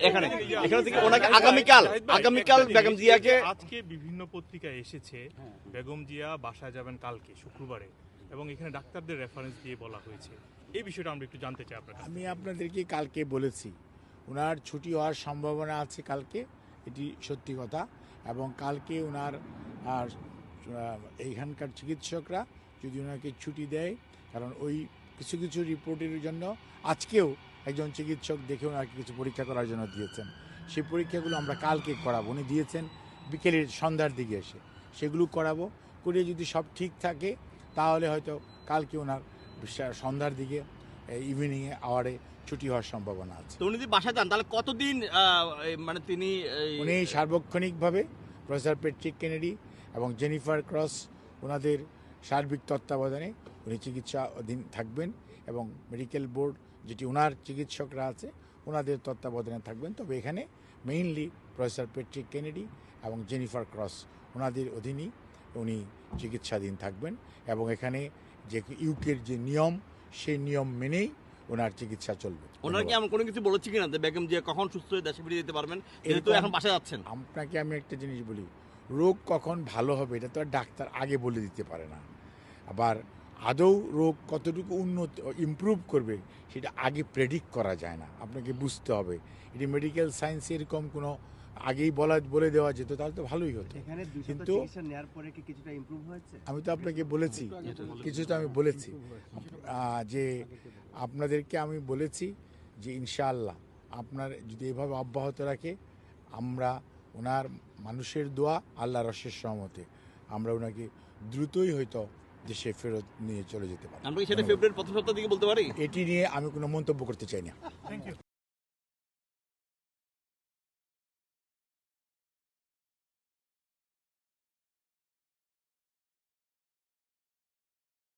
এখানে থেকে ওনাকে আগামীকাল বেগম জিয়াকে আজকে বিভিন্ন পত্রিকায় এসেছে বেগম জিয়া বাসায় যাবেন কালকে শুক্রবারে, এবং এখানে ডাক্তারদের রেফারেন্স দিয়ে বলা হয়েছে। এই বিষয়টা আমরা একটু জানতে চাই আপনার কাছে। আমি আপনাদেরকে কালকে বলেছি ওনার ছুটি হওয়ার সম্ভাবনা আছে কালকে, এটি সত্যি কথা। এবং কালকে ওনার এইখানকার চিকিৎসকরা যদি ওনাকে ছুটি দেয়, কারণ ওই কিছু কিছু রিপোর্টের জন্য আজকেও একজন চিকিৎসক দেখে ওনাকে কিছু পরীক্ষা করার জন্য দিয়েছেন। সেই পরীক্ষাগুলো আমরা কালকে করাবো। উনি দিয়েছেন বিকেলের সন্ধ্যার দিকে এসে, সেগুলো করাবো। করে যদি সব ঠিক থাকে তাহলে হয়তো কালকে ওনার সন্ধ্যার দিকে ইভিনিংয়ে আওয়ারে ছুটি হওয়ার সম্ভাবনা আছে। তো উনি যদি বাসায় যান তাহলে কতদিন মানে তিনি উনি সার্বক্ষণিকভাবে প্রফেসর প্যাট্রিক কেনেডি এবং জেনিফার ক্রস ওনাদের সার্বিক তত্ত্বাবধানে উনি চিকিৎসা অধীন থাকবেন, এবং মেডিকেল বোর্ড যেটি ওনার চিকিৎসকরা আছে ওনাদের তত্ত্বাবধানে থাকবেন। তবে এখানে মেইনলি প্রফেসর প্যাট্রিক কেনেডি এবং জেনিফার ক্রস ওনাদের অধীনেই উনি চিকিৎসাধীন থাকবেন, এবং এখানে যে ইউকের যে নিয়ম সেই নিয়ম মেনেই ওনার চিকিৎসা চলবে। ওনারা কি এমন কোনো কিছু বলেছে কিনা যে বেগম জিয়া কখন সুস্থ হয়ে দেশে ফিরে যেতে পারবেন, যেহেতু এখন বাসায় যাচ্ছেন? আপনাকে আমি একটা জিনিস বলি, রোগ কখন ভালো হবে এটা তো আর ডাক্তার আগে বলে দিতে পারে না। আবার আদৌ রোগ কতটুকু ইমপ্রুভ করবে সেটা আগে প্রেডিক্ট করা যায় না, আপনাকে বুঝতে হবে। এটি মেডিকেল সায়েন্সে এরকম কোনো আগেই বলে দেওয়া যেত তাহলে তো ভালোই হতো। কিন্তু আমি তো আপনাকে বলেছি, কিছুটা আমি বলেছি যে আপনাদেরকে আমি বলেছি যে ইনশাআল্লাহ আপনার যদি এভাবে অব্যাহত রাখে, আমরা ওনার মানুষের দোয়া আল্লাহ রসের সহমতে আমরা ওনাকে দ্রুতই হয়তো দেশে ফেরত নিয়ে চলে যেতে পারি। আমরা কি সেটা ফেব্রুয়ারির প্রথম সপ্তাহ দিকে বলতে পারি? এটি নিয়ে আমি কোনো মন্তব্য করতে চাই না।